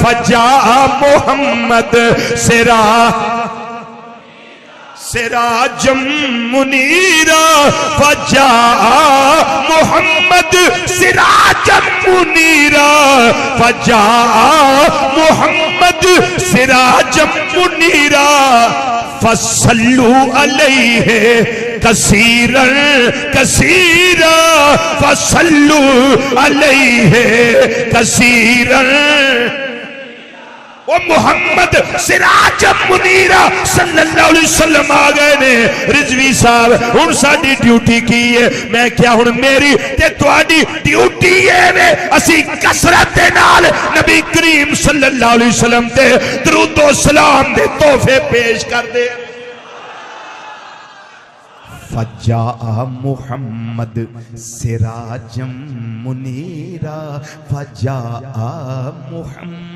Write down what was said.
فجاء محمد سراجا منيرا فجاء محمد سراجا منيرا فجاء محمد سراجا منيرا فصلوا عليه كثيرا كثيرا فصلوا عليه كثيرا وہ محمد سراج منیرہ صلی اللہ علیہ وسلم آگئے نے رضوی صاحب ان ساڑی ڈیوٹی کی ہے میں کیا ہوں میری تے تواڈی ڈیوٹی ہے میں اسی کسرت نال نبی کریم صلی اللہ علیہ وسلم تے درود و سلام دے تحفے پیش کر دے فجاء محمد سراجا منیرا فجاء محمد